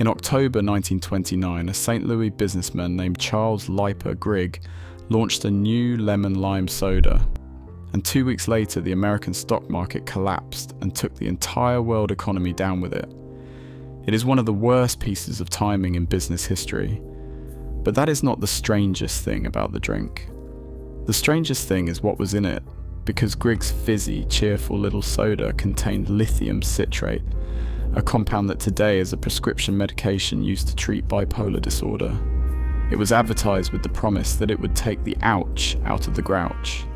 In October 1929, a St. Louis businessman named Charles Leiper Grigg launched a new lemon-lime soda, and 2 weeks later the American stock market collapsed and took the entire world economy down with it. It is one of the worst pieces of timing in business history, but that is not the strangest thing about the drink. The strangest thing is what was in it, because Grigg's fizzy, cheerful little soda contained lithium citrate, a compound that today is a prescription medication used to treat bipolar disorder. It was advertised with the promise that it would take the ouch out of the grouch.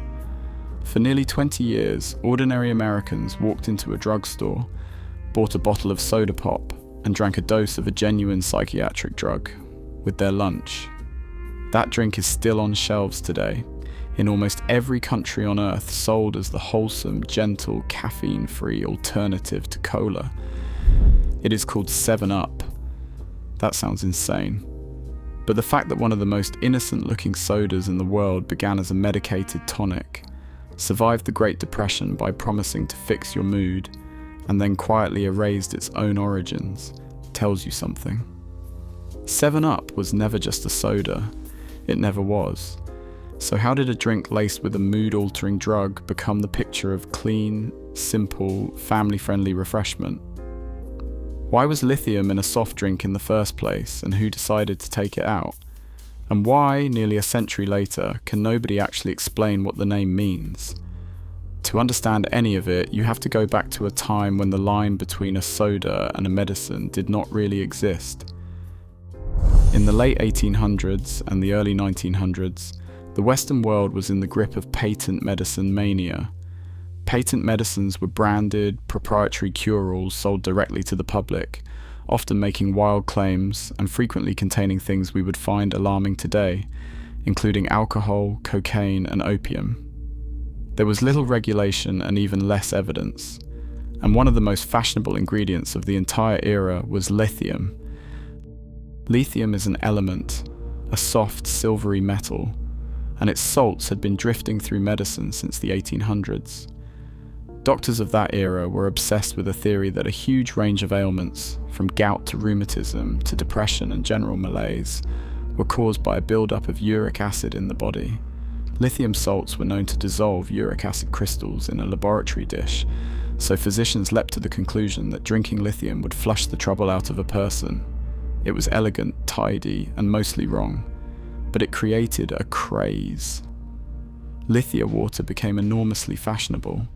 For nearly 20 years, ordinary Americans walked into a drugstore, bought a bottle of soda pop, and drank a dose of a genuine psychiatric drug with their lunch. That drink is still on shelves today, in almost every country on earth, sold as the wholesome, gentle, caffeine-free alternative to cola. It is called 7-Up. That sounds insane. But the fact that one of the most innocent-looking sodas in the world began as a medicated tonic, survived the Great Depression by promising to fix your mood, and then quietly erased its own origins, tells you something. 7-Up was never just a soda. It never was. So how did a drink laced with a mood-altering drug become the picture of clean, simple, family-friendly refreshment? Why was lithium in a soft drink in the first place, and who decided to take it out? And why, nearly a century later, can nobody actually explain what the name means? To understand any of it, you have to go back to a time when the line between a soda and a medicine did not really exist. In the late 1800s and the early 1900s, the Western world was in the grip of patent medicine mania. Patent medicines were branded, proprietary cure-alls sold directly to the public, often making wild claims and frequently containing things we would find alarming today, including alcohol, cocaine, and opium. There was little regulation and even less evidence, and one of the most fashionable ingredients of the entire era was lithium. Lithium is an element, a soft, silvery metal, and its salts had been drifting through medicine since the 1800s. Doctors of that era were obsessed with a theory that a huge range of ailments, from gout to rheumatism to depression and general malaise, were caused by a buildup of uric acid in the body. Lithium salts were known to dissolve uric acid crystals in a laboratory dish, so physicians leapt to the conclusion that drinking lithium would flush the trouble out of a person. It was elegant, tidy, and mostly wrong, but it created a craze. Lithia water became enormously fashionable.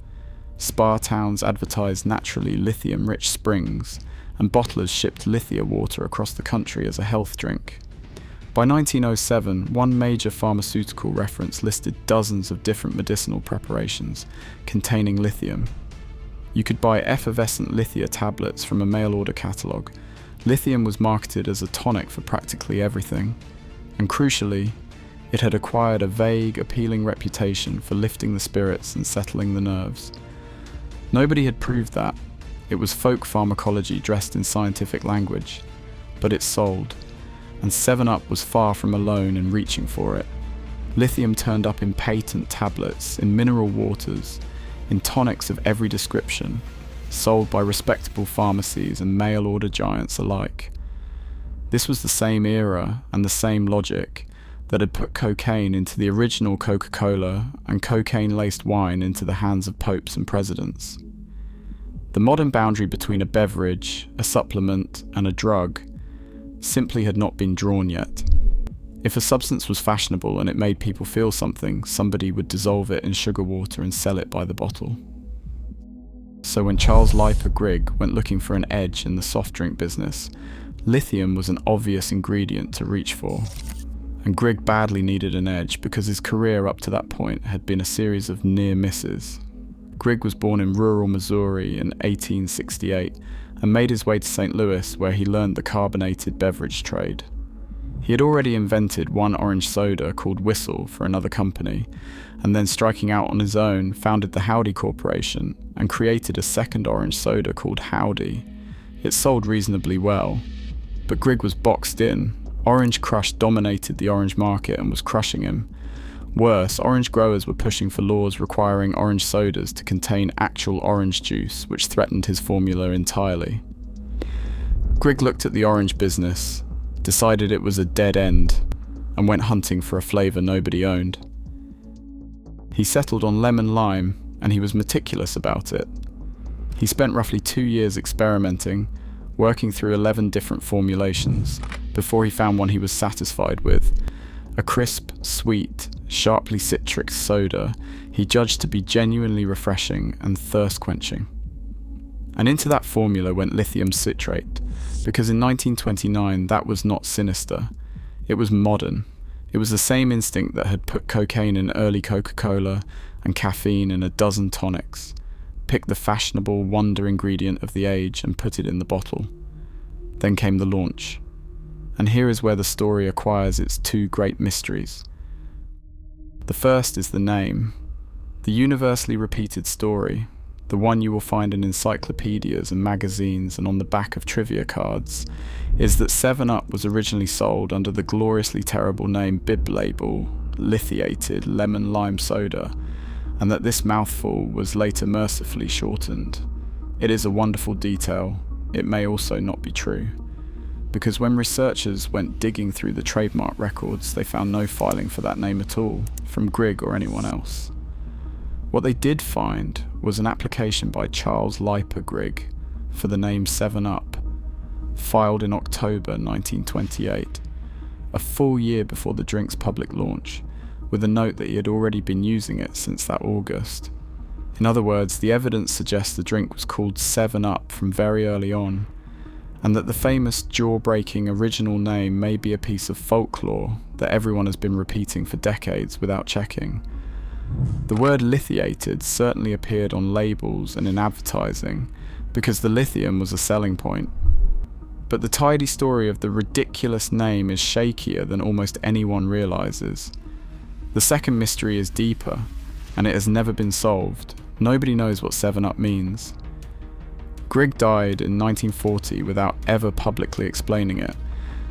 Spa towns advertised naturally lithium-rich springs, and bottlers shipped Lithia water across the country as a health drink. By 1907, one major pharmaceutical reference listed dozens of different medicinal preparations containing lithium. You could buy effervescent Lithia tablets from a mail-order catalogue. Lithium was marketed as a tonic for practically everything, and crucially, it had acquired a vague, appealing reputation for lifting the spirits and settling the nerves. Nobody had proved that. It was folk pharmacology dressed in scientific language, but it sold, and 7-Up was far from alone in reaching for it. Lithium turned up in patent tablets, in mineral waters, in tonics of every description, sold by respectable pharmacies and mail-order giants alike. This was the same era and the same logic that had put cocaine into the original Coca-Cola and cocaine-laced wine into the hands of popes and presidents. The modern boundary between a beverage, a supplement, and a drug simply had not been drawn yet. If a substance was fashionable and it made people feel something, somebody would dissolve it in sugar water and sell it by the bottle. So when Charles Leiper Grigg went looking for an edge in the soft drink business, lithium was an obvious ingredient to reach for. And Grigg badly needed an edge because his career up to that point had been a series of near misses. Grigg was born in rural Missouri in 1868 and made his way to St. Louis, where he learned the carbonated beverage trade. He had already invented one orange soda called Whistle for another company, and then striking out on his own, founded the Howdy Corporation and created a second orange soda called Howdy. It sold reasonably well, but Grigg was boxed in. Orange Crush dominated the orange market and was crushing him. Worse, orange growers were pushing for laws requiring orange sodas to contain actual orange juice, which threatened his formula entirely. Grigg looked at the orange business, decided it was a dead end, and went hunting for a flavour nobody owned. He settled on lemon lime, and he was meticulous about it. He spent roughly 2 years experimenting, working through 11 different formulations, before he found one he was satisfied with. A crisp, sweet, sharply citric soda he judged to be genuinely refreshing and thirst-quenching. And into that formula went lithium citrate, because in 1929 that was not sinister, it was modern. It was the same instinct that had put cocaine in early Coca-Cola and caffeine in a dozen tonics, picked the fashionable wonder ingredient of the age and put it in the bottle. Then came the launch. And here is where the story acquires its two great mysteries. The first is the name. The universally repeated story, the one you will find in encyclopedias and magazines and on the back of trivia cards, is that 7-Up was originally sold under the gloriously terrible name bib label, lithiated lemon lime soda, and that this mouthful was later mercifully shortened. It is a wonderful detail. It may also not be true, because when researchers went digging through the trademark records, they found no filing for that name at all, from Grigg or anyone else. What they did find was an application by Charles Liper Grigg for the name 7-Up, filed in October 1928, a full year before the drink's public launch, with a note that he had already been using it since that August. In other words, the evidence suggests the drink was called 7-Up from very early on, and that the famous jaw-breaking original name may be a piece of folklore that everyone has been repeating for decades without checking. The word lithiated certainly appeared on labels and in advertising, because the lithium was a selling point. But the tidy story of the ridiculous name is shakier than almost anyone realizes. The second mystery is deeper, and it has never been solved. Nobody knows what 7-Up means. Grigg died in 1940 without ever publicly explaining it,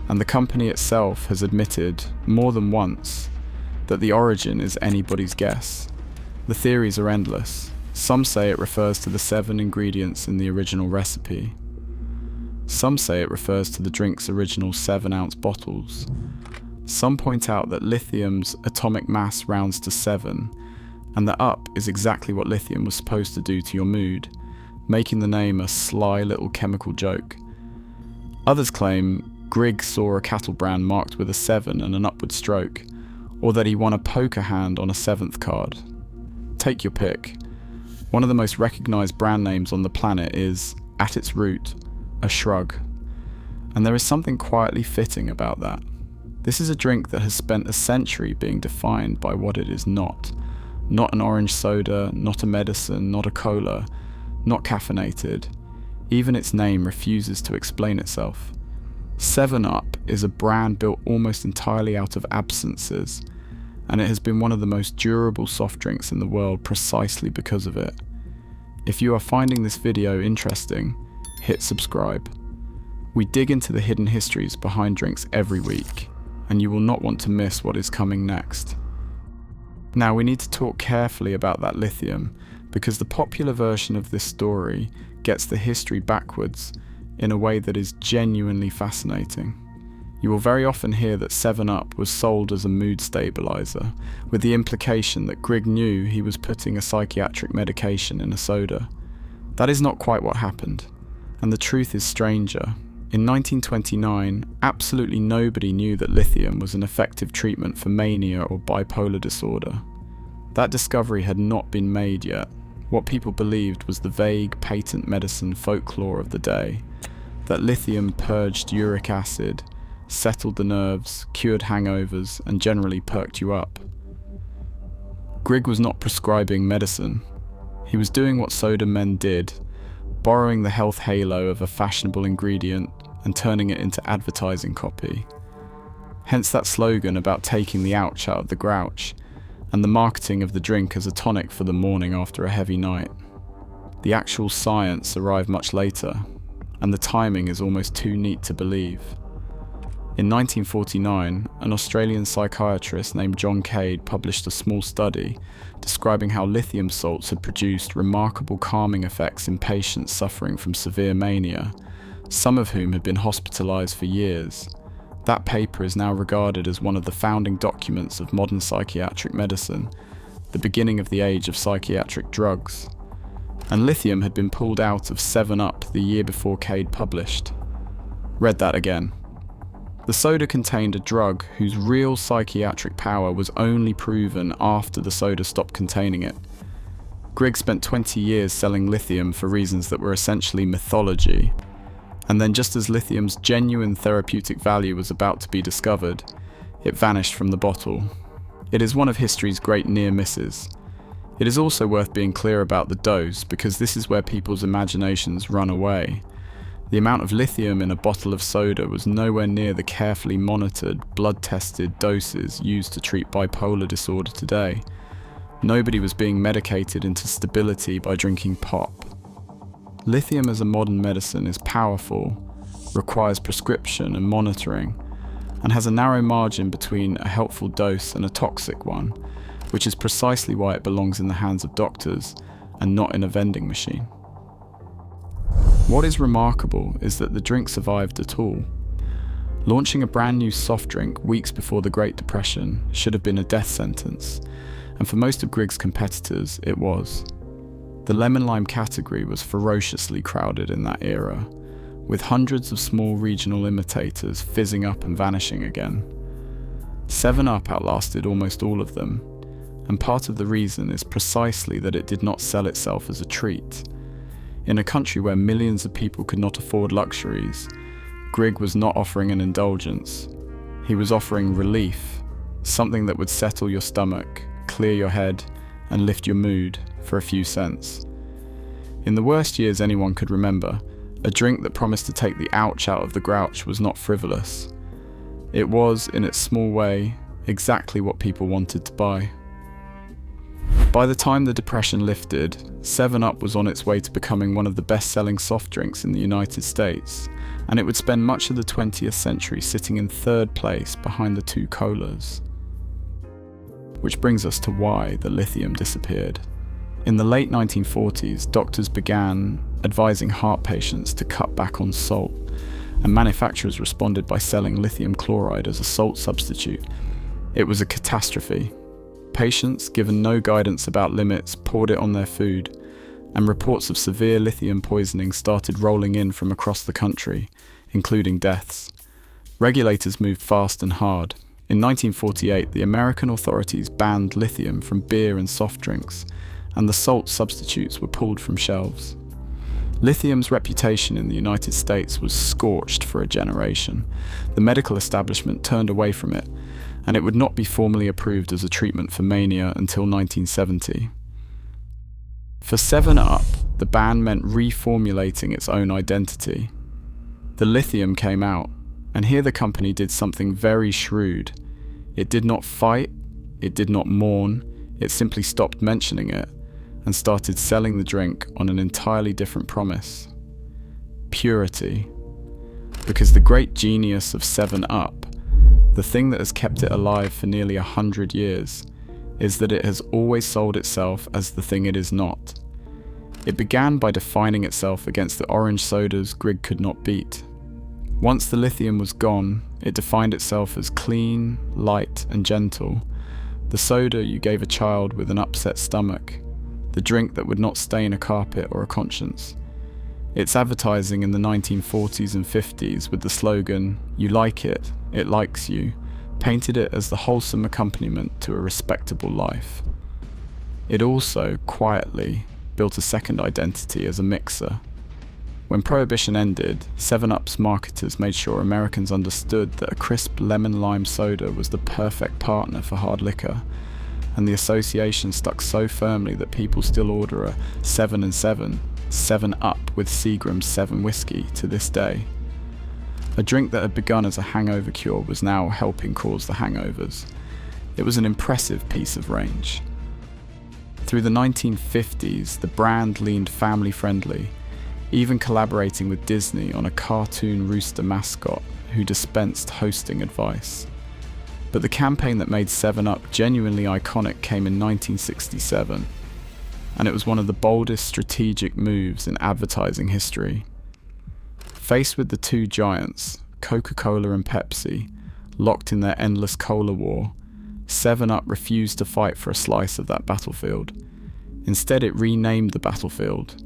and the company itself has admitted, more than once, that the origin is anybody's guess. The theories are endless. Some say it refers to the 7 ingredients in the original recipe. Some say it refers to the drink's original 7-ounce bottles. Some point out that lithium's atomic mass rounds to 7, and that up is exactly what lithium was supposed to do to your mood, making the name a sly little chemical joke. Others claim Grigg saw a cattle brand marked with a 7 and an upward stroke, or that he won a poker hand on a 7th card. Take your pick. One of the most recognised brand names on the planet is, at its root, a shrug. And there is something quietly fitting about that. This is a drink that has spent a century being defined by what it is not. Not an orange soda, not a medicine, not a cola, not caffeinated. Even its name refuses to explain itself. 7-Up is a brand built almost entirely out of absences, and it has been one of the most durable soft drinks in the world precisely because of it. If you are finding this video interesting, hit subscribe. We dig into the hidden histories behind drinks every week, and you will not want to miss what is coming next. Now we need to talk carefully about that lithium, because the popular version of this story gets the history backwards in a way that is genuinely fascinating. You will very often hear that 7-Up was sold as a mood stabilizer, with the implication that Grigg knew he was putting a psychiatric medication in a soda. That is not quite what happened, and the truth is stranger. In 1929, absolutely nobody knew that lithium was an effective treatment for mania or bipolar disorder. That discovery had not been made yet. What people believed was the vague patent medicine folklore of the day, that lithium purged uric acid, settled the nerves, cured hangovers, and generally perked you up. Grigg was not prescribing medicine. He was doing what soda men did, borrowing the health halo of a fashionable ingredient and turning it into advertising copy. Hence that slogan about taking the ouch out of the grouch, and the marketing of the drink as a tonic for the morning after a heavy night. The actual science arrived much later, and the timing is almost too neat to believe. In 1949, an Australian psychiatrist named John Cade published a small study describing how lithium salts had produced remarkable calming effects in patients suffering from severe mania, some of whom had been hospitalized for years. That paper is now regarded as one of the founding documents of modern psychiatric medicine, the beginning of the age of psychiatric drugs. And Lithium had been pulled out of 7-Up the year before Cade published. Read that again. The soda contained a drug whose real psychiatric power was only proven after the soda stopped containing it. Grigg spent 20 years selling lithium for reasons that were essentially mythology. And then just as lithium's genuine therapeutic value was about to be discovered, it vanished from the bottle. It is one of history's great near misses. It is also worth being clear about the dose, because this is where people's imaginations run away. The amount of lithium in a bottle of soda was nowhere near the carefully monitored, blood-tested doses used to treat bipolar disorder today. Nobody was being medicated into stability by drinking pop. Lithium as a modern medicine is powerful, requires prescription and monitoring, and has a narrow margin between a helpful dose and a toxic one, which is precisely why it belongs in the hands of doctors and not in a vending machine. What is remarkable is that the drink survived at all. Launching a brand new soft drink weeks before the Great Depression should have been a death sentence, and for most of Grigg's competitors it was. The lemon-lime category was ferociously crowded in that era, with hundreds of small regional imitators fizzing up and vanishing again. 7-Up outlasted almost all of them, and part of the reason is precisely that it did not sell itself as a treat. In a country where millions of people could not afford luxuries, Grigg was not offering an indulgence. He was offering relief, something that would settle your stomach, clear your head, and lift your mood for a few cents. In the worst years anyone could remember, a drink that promised to take the ouch out of the grouch was not frivolous. It was, in its small way, exactly what people wanted to buy. By the time the Depression lifted, 7-Up was on its way to becoming one of the best-selling soft drinks in the United States, and it would spend much of the 20th century sitting in third place behind the two colas. Which brings us to why the lithium disappeared. In the late 1940s, doctors began advising heart patients to cut back on salt, and manufacturers responded by selling lithium chloride as a salt substitute. It was a catastrophe. Patients, given no guidance about limits, poured it on their food, and reports of severe lithium poisoning started rolling in from across the country, including deaths. Regulators moved fast and hard. In 1948, the American authorities banned lithium from beer and soft drinks, and the salt substitutes were pulled from shelves. Lithium's reputation in the United States was scorched for a generation. The medical establishment turned away from it, and it would not be formally approved as a treatment for mania until 1970. For 7-Up, the ban meant reformulating its own identity. The lithium came out, and here the company did something very shrewd. It did not fight, it did not mourn, it simply stopped mentioning it, and started selling the drink on an entirely different promise. Purity. Because the great genius of 7-Up, the thing that has kept it alive for nearly 100 years, is that it has always sold itself as the thing it is not. It began by defining itself against the orange sodas Grigg could not beat. Once the lithium was gone, it defined itself as clean, light, and gentle. The soda you gave a child with an upset stomach. The drink that would not stain a carpet or a conscience. Its advertising in the 1940s and 50s with the slogan, "You like it, it likes you," painted it as the wholesome accompaniment to a respectable life. It also, quietly, built a second identity as a mixer. When Prohibition ended, 7-Up's marketers made sure Americans understood that a crisp lemon-lime soda was the perfect partner for hard liquor, and the association stuck so firmly that people still order a 7 and 7, 7-Up with Seagram's 7 whiskey to this day. A drink that had begun as a hangover cure was now helping cause the hangovers. It was an impressive piece of range. Through the 1950s, the brand leaned family-friendly, even collaborating with Disney on a cartoon rooster mascot who dispensed hosting advice. But the campaign that made 7-Up genuinely iconic came in 1967, and it was one of the boldest strategic moves in advertising history. Faced with the two giants, Coca-Cola and Pepsi, locked in their endless cola war, 7-Up refused to fight for a slice of that battlefield. Instead, it renamed the battlefield.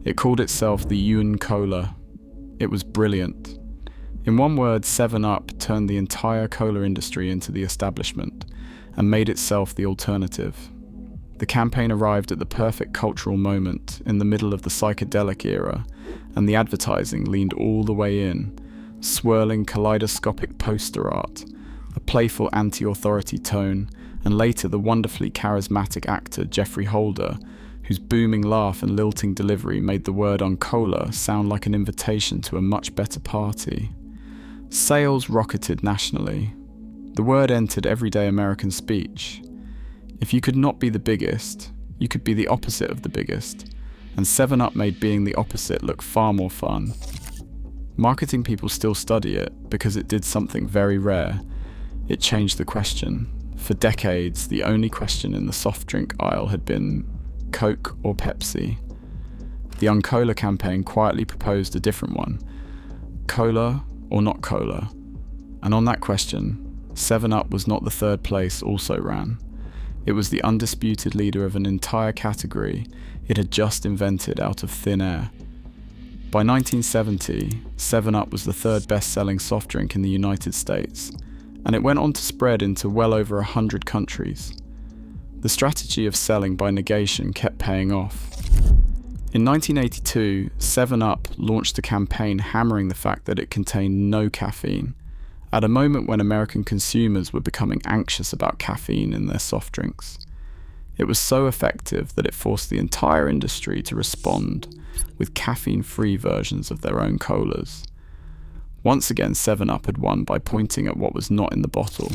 It called itself the Uncola. It was brilliant. In one word, 7-Up turned the entire cola industry into the establishment and made itself the alternative. The campaign arrived at the perfect cultural moment in the middle of the psychedelic era, and the advertising leaned all the way in, swirling kaleidoscopic poster art, a playful anti-authority tone, and later the wonderfully charismatic actor Geoffrey Holder, whose booming laugh and lilting delivery made the word Uncola sound like an invitation to a much better party. Sales rocketed nationally. The word entered everyday American speech. If you could not be the biggest, you could be the opposite of the biggest, and 7-Up made being the opposite look far more fun. Marketing people still study it because it did something very rare. It changed the question. For decades, the only question in the soft drink aisle had been Coke or Pepsi. The Uncola campaign quietly proposed a different one: cola or not cola. And on that question, 7-Up was not the third place also ran. It was the undisputed leader of an entire category it had just invented out of thin air. By 1970, 7-Up was the third best-selling soft drink in the United States, and it went on to spread into well over 100 countries. The strategy of selling by negation kept paying off. In 1982, 7-Up launched a campaign hammering the fact that it contained no caffeine, at a moment when American consumers were becoming anxious about caffeine in their soft drinks. It was so effective that it forced the entire industry to respond with caffeine-free versions of their own colas. Once again, 7-Up had won by pointing at what was not in the bottle.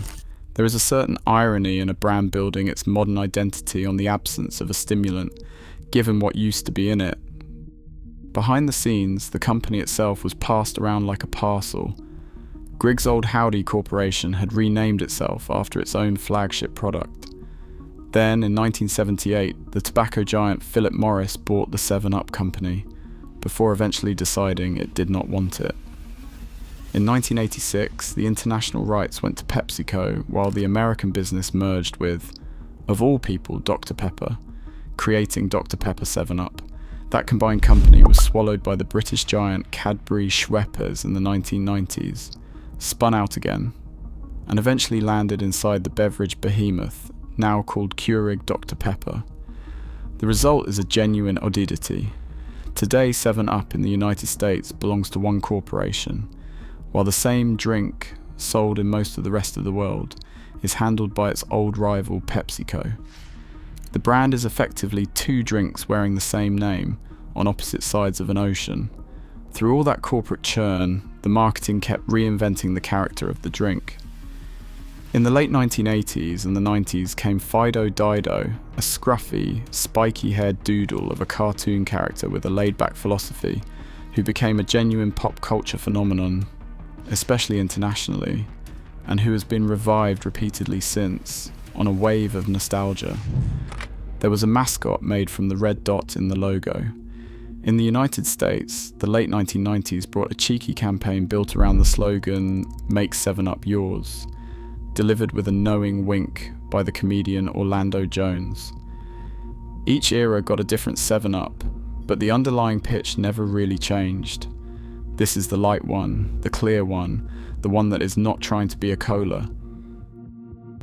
There is a certain irony in a brand building its modern identity on the absence of a stimulant, given what used to be in it. Behind the scenes, the company itself was passed around like a parcel. Griggs Old Howdy Corporation had renamed itself after its own flagship product. Then, in 1978, the tobacco giant Philip Morris bought the 7-Up company, before eventually deciding it did not want it. In 1986, the international rights went to PepsiCo, while the American business merged with, of all people, Dr. Pepper, creating Dr. Pepper 7-Up. That combined company was swallowed by the British giant Cadbury Schweppes in the 1990s, spun out again, and eventually landed inside the beverage behemoth, now called Keurig Dr. Pepper. The result is a genuine oddity. Today, 7-Up in the United States belongs to one corporation, while the same drink, sold in most of the rest of the world, is handled by its old rival PepsiCo. The brand is effectively two drinks wearing the same name, on opposite sides of an ocean. Through all that corporate churn, the marketing kept reinventing the character of the drink. In the late 1980s and the 90s came Fido Dido, a scruffy, spiky-haired doodle of a cartoon character with a laid-back philosophy, who became a genuine pop culture phenomenon, especially internationally, and who has been revived repeatedly since, on a wave of nostalgia. There was a mascot made from the red dot in the logo. In the United States, the late 1990s brought a cheeky campaign built around the slogan, "Make 7-Up yours," delivered with a knowing wink by the comedian Orlando Jones. Each era got a different 7-Up, but the underlying pitch never really changed. This is the light one, the clear one, the one that is not trying to be a cola.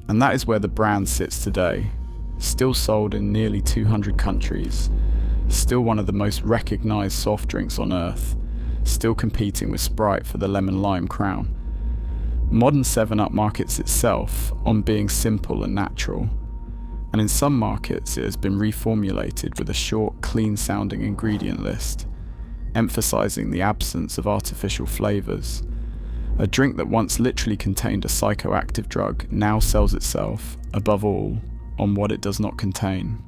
And that is where the brand sits today, still sold in nearly 200 countries, still one of the most recognized soft drinks on earth, still competing with Sprite for the lemon-lime crown. Modern 7-Up markets itself on being simple and natural, and in some markets it has been reformulated with a short, clean-sounding ingredient list, emphasizing the absence of artificial flavors. A drink that once literally contained a psychoactive drug now sells itself, above all, on what it does not contain.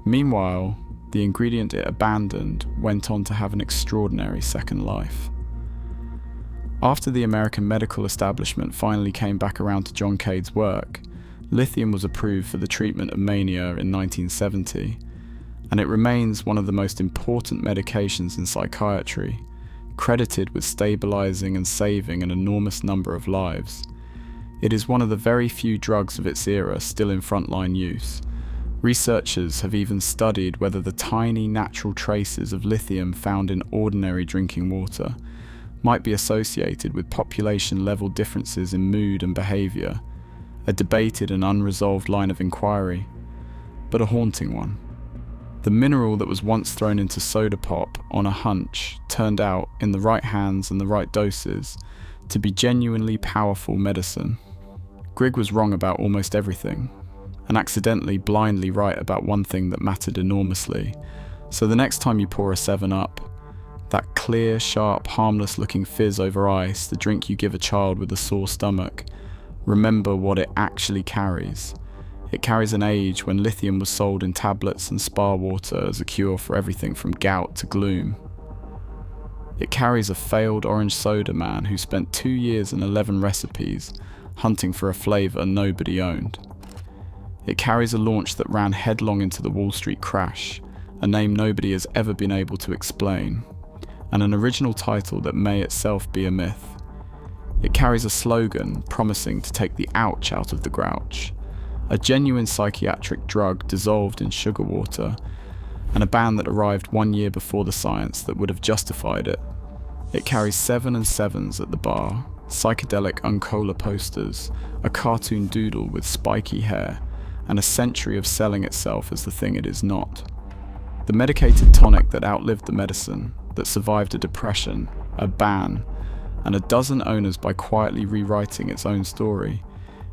Meanwhile, the ingredient it abandoned went on to have an extraordinary second life. After the American medical establishment finally came back around to John Cade's work, Lithium was approved for the treatment of mania in 1970, and it remains one of the most important medications in psychiatry, credited with stabilizing and saving an enormous number of lives. It is one of the very few drugs of its era still in frontline use. Researchers have even studied whether the tiny natural traces of lithium found in ordinary drinking water might be associated with population-level differences in mood and behavior, a debated and unresolved line of inquiry, but a haunting one. The mineral that was once thrown into soda pop on a hunch turned out, in the right hands and the right doses, to be genuinely powerful medicine. Grigg was wrong about almost everything, and accidentally blindly right about one thing that mattered enormously. So the next time you pour a 7-Up, that clear, sharp, harmless-looking fizz over ice, the drink you give a child with a sore stomach, remember what it actually carries. It carries an age when lithium was sold in tablets and spa water as a cure for everything from gout to gloom. It carries a failed orange soda man who spent 2 years and 11 recipes hunting for a flavour nobody owned. It carries a launch that ran headlong into the Wall Street crash, a name nobody has ever been able to explain, and an original title that may itself be a myth. It carries a slogan promising to take the ouch out of the grouch, a genuine psychiatric drug dissolved in sugar water, and a ban that arrived 1 year before the science that would have justified it. It carries 7 and 7s at the bar, psychedelic Uncola posters, a cartoon doodle with spiky hair, and a century of selling itself as the thing it is not. The medicated tonic that outlived the medicine, that survived a depression, a ban, and a dozen owners by quietly rewriting its own story,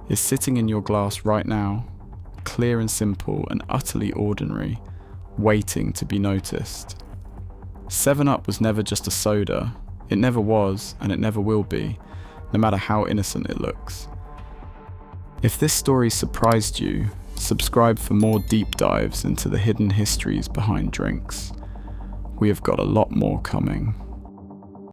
is sitting in your glass right now, clear and simple and utterly ordinary, waiting to be noticed. 7-Up was never just a soda. It never was, and it never will be, no matter how innocent it looks. If this story surprised you, subscribe for more deep dives into the hidden histories behind drinks. We have got a lot more coming.